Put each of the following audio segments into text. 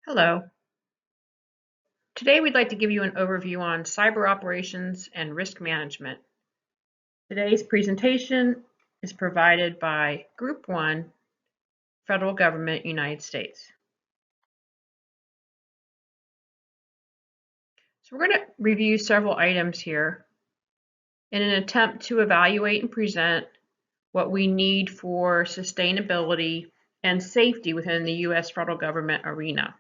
Hello. Today we'd like to give you an overview on cyber operations and risk management. Today's presentation is provided by Group 1, Federal Government, United States. So we're going to review several items here in an attempt to evaluate and present what we need for sustainability and safety within the U.S. federal government arena.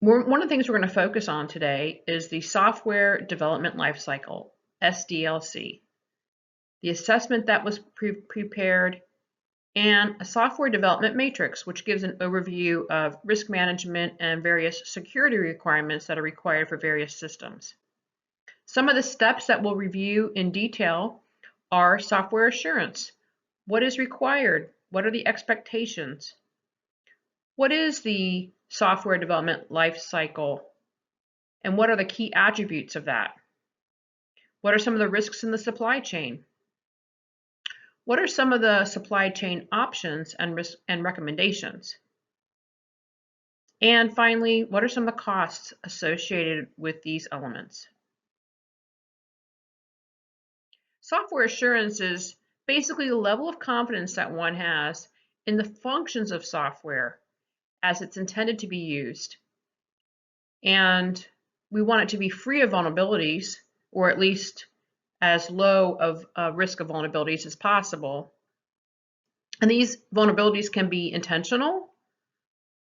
One of the things we're going to focus on today is the Software Development Lifecycle, SDLC, the assessment that was prepared, and a software development matrix, which gives an overview of risk management and various security requirements that are required for various systems. Some of the steps that we'll review in detail are software assurance. What is required? What are the expectations? What is the software development life cycle? And what are the key attributes of that? What are some of the risks in the supply chain? What are some of the supply chain options and risks and recommendations? And finally, what are some of the costs associated with these elements? Software assurance is basically the level of confidence that one has in the functions of software as it's intended to be used. And we want it to be free of vulnerabilities, or at least as low of risk of vulnerabilities as possible. And these vulnerabilities can be intentional,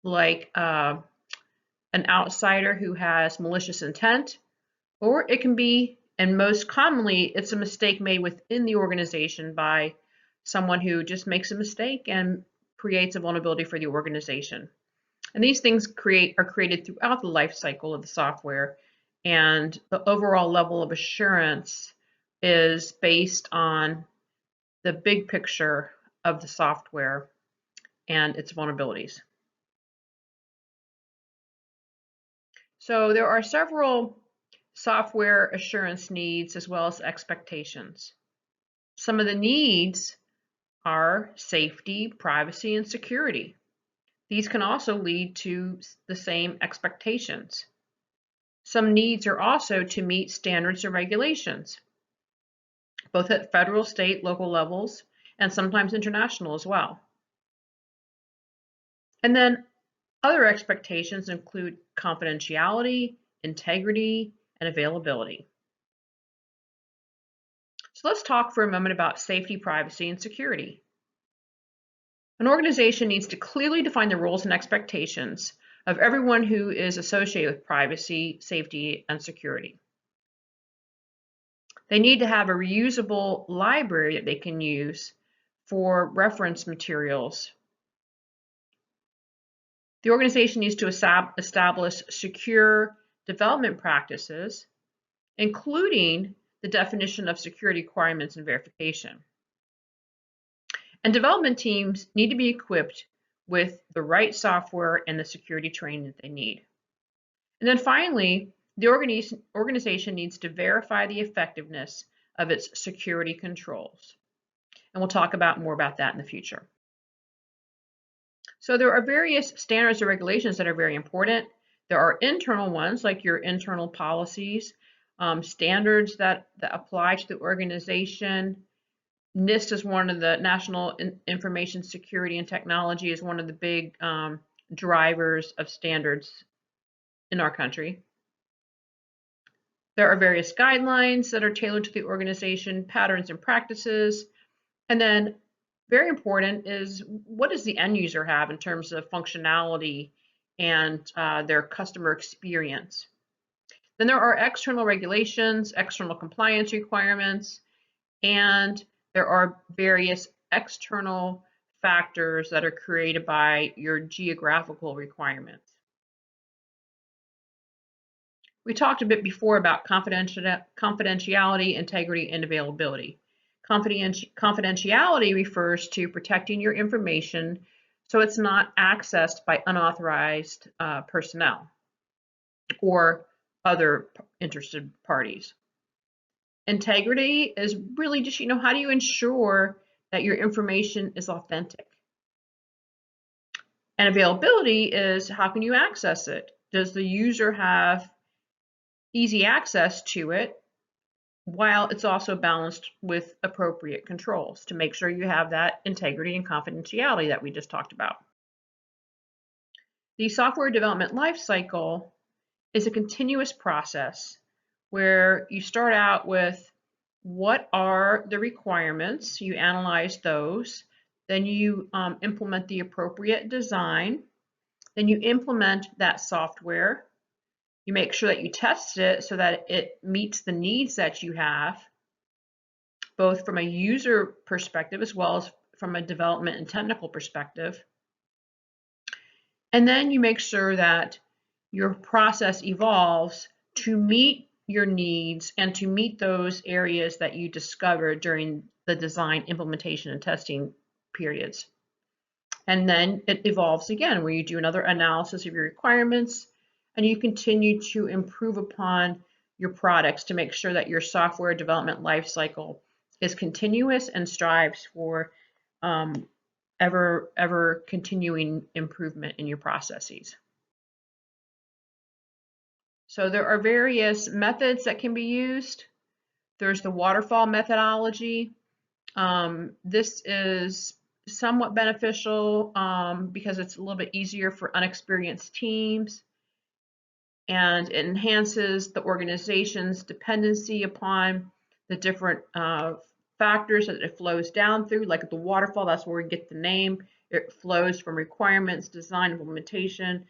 like an outsider who has malicious intent, or it can be, and most commonly, it's a mistake made within the organization by someone who just makes a mistake and creates a vulnerability for the organization. And these things are created throughout the life cycle of the software, and the overall level of assurance is based on the big picture of the software and its vulnerabilities. So there are several software assurance needs as well as expectations. Some of the needs are safety, privacy, and security. These can also lead to the same expectations. Some needs are also to meet standards and regulations, both at federal, state, local levels, and sometimes international as well. And then other expectations include confidentiality, integrity, and availability. So let's talk for a moment about safety, privacy, and security. An organization needs to clearly define the roles and expectations of everyone who is associated with privacy, safety, and security. They need to have a reusable library that they can use for reference materials. The organization needs to establish secure development practices, including the definition of security requirements and verification. And development teams need to be equipped with the right software and the security training that they need. And then finally, the organization needs to verify the effectiveness of its security controls. And we'll talk more about that in the future. So there are various standards and regulations that are very important. There are internal ones, like your internal policies, standards that apply to the organization. NIST is one of the National Information Security and Technology is one of the big drivers of standards in our country. There are various guidelines that are tailored to the organization, patterns and practices. And then very important is, what does the end user have in terms of functionality and their customer experience? Then there are external regulations, external compliance requirements, and there are various external factors that are created by your geographical requirements. We talked a bit before about confidentiality, integrity, and availability. Confidentiality refers to protecting your information so it's not accessed by unauthorized personnel or other interested parties. Integrity is really just, how do you ensure that your information is authentic? And availability is how can you access it? Does the user have easy access to it while it's also balanced with appropriate controls to make sure you have that integrity and confidentiality that we just talked about? The software development lifecycle is a continuous process where you start out with what are the requirements, you analyze those, then you implement the appropriate design, then you implement that software, you make sure that you test it so that it meets the needs that you have, both from a user perspective as well as from a development and technical perspective. And then you make sure that your process evolves to meet your needs and to meet those areas that you discovered during the design, implementation, and testing periods. And then it evolves again, where you do another analysis of your requirements and you continue to improve upon your products to make sure that your software development lifecycle is continuous and strives for ever continuing improvement in your processes. So there are various methods that can be used. There's the waterfall methodology. This is somewhat beneficial because it's a little bit easier for unexperienced teams, and it enhances the organization's dependency upon the different factors that it flows down through. Like the waterfall, that's where we get the name. It flows from requirements, design, implementation,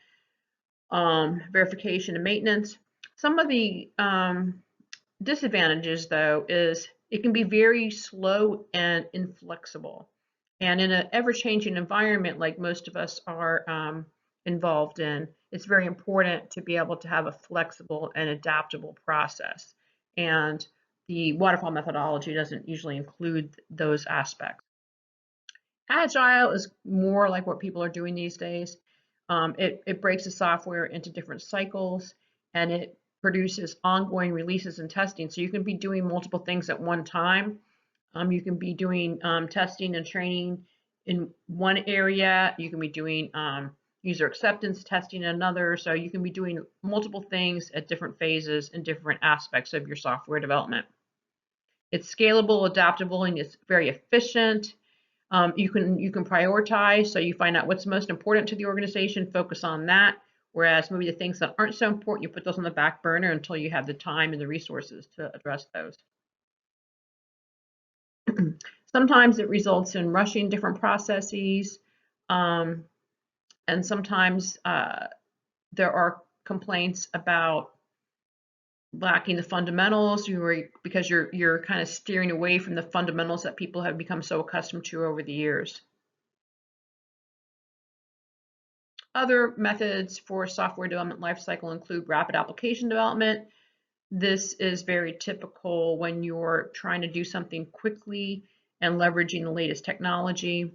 verification, and maintenance. Some of the disadvantages, though, is it can be very slow and inflexible. And in an ever-changing environment like most of us are involved in, it's very important to be able to have a flexible and adaptable process. And the waterfall methodology doesn't usually include those aspects. Agile is more like what people are doing these days. It breaks the software into different cycles, and it produces ongoing releases and testing. So you can be doing multiple things at one time. You can be doing testing and training in one area. You can be doing user acceptance testing in another. So you can be doing multiple things at different phases and different aspects of your software development. It's scalable, adaptable, and it's very efficient. You can prioritize, so you find out what's most important to the organization, focus on that. Whereas maybe the things that aren't so important, you put those on the back burner until you have the time and the resources to address those. Sometimes it results in rushing different processes, and sometimes there are complaints about lacking the fundamentals because you're kind of steering away from the fundamentals that people have become so accustomed to over the years. Other methods for software development lifecycle include rapid application development. This is very typical when you're trying to do something quickly and leveraging the latest technology.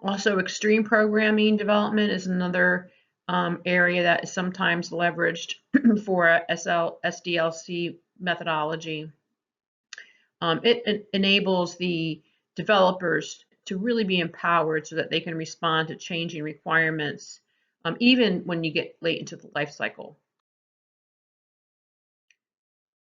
Also, extreme programming development is another area that is sometimes leveraged for SDLC methodology. It enables the developers to really be empowered so that they can respond to changing requirements, even when you get late into the life cycle.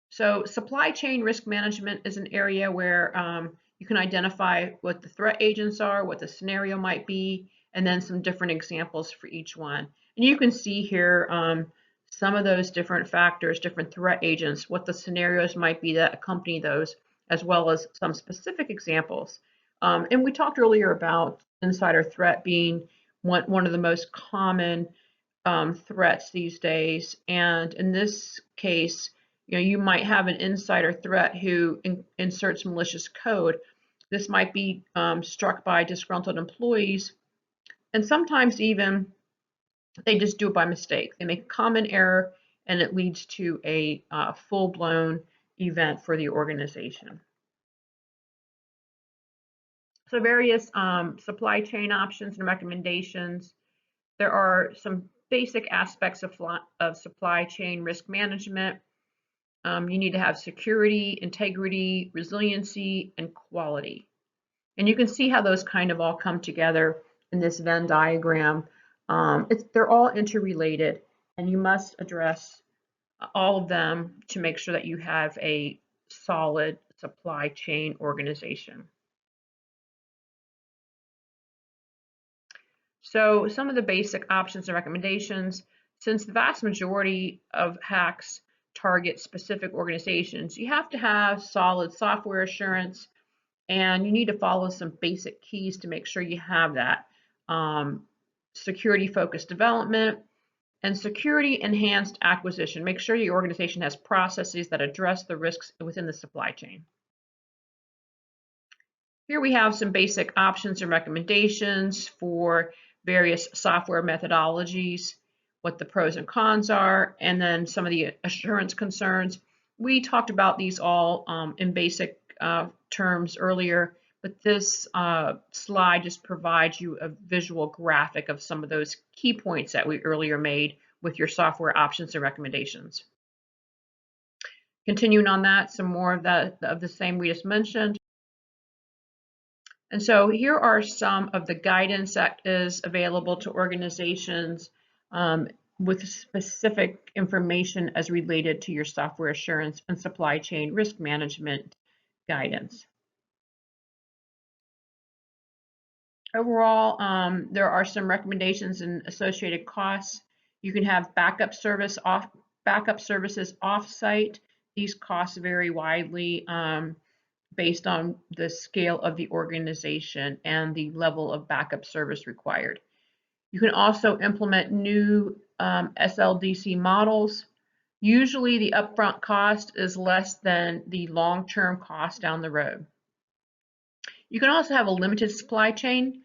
So supply chain risk management is an area where you can identify what the threat agents are, what the scenario might be, and then some different examples for each one. And you can see here some of those different factors, different threat agents, what the scenarios might be that accompany those, as well as some specific examples. And we talked earlier about insider threat being one of the most common threats these days. And in this case, you might have an insider threat who inserts malicious code. This might be struck by disgruntled employees, and sometimes even they just do it by mistake. They make a common error, and it leads to a full-blown event for the organization. So various supply chain options and recommendations. There are some basic aspects of supply chain risk management. You need to have security, integrity, resiliency, and quality. And you can see how those kind of all come together in this Venn diagram They're all interrelated, and you must address all of them to make sure that you have a solid supply chain organization. So some of the basic options and recommendations, since the vast majority of hacks target specific organizations, you have to have solid software assurance, and you need to follow some basic keys to make sure you have that. Security-focused development and security-enhanced acquisition. Make sure your organization has processes that address the risks within the supply chain. Here we have some basic options and recommendations for various software methodologies, what the pros and cons are, and then some of the assurance concerns. We talked about these all in basic terms earlier, but this slide just provides you a visual graphic of some of those key points that we earlier made with your software options and recommendations. Continuing on that, some more of the same we just mentioned. And so here are some of the guidance that is available to organizations with specific information as related to your software assurance and supply chain risk management guidance. Overall, there are some recommendations and associated costs. You can have backup services off-site. These costs vary widely based on the scale of the organization and the level of backup service required. You can also implement new SLDC models. Usually the upfront cost is less than the long-term cost down the road. You can also have a limited supply chain.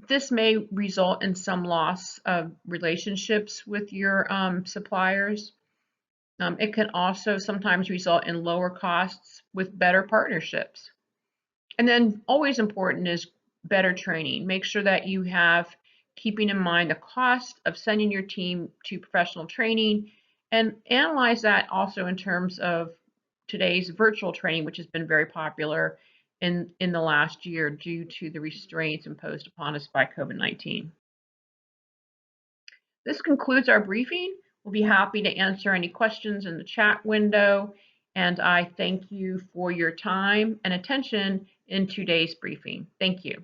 This may result in some loss of relationships with your suppliers. It can also sometimes result in lower costs with better partnerships. And then always important is better training. Make sure that you have, keeping in mind the cost of sending your team to professional training, and analyze that also in terms of today's virtual training, which has been very popular in the last year due to the restraints imposed upon us by COVID-19. This concludes our briefing. We'll be happy to answer any questions in the chat window, and I thank you for your time and attention in today's briefing. Thank you.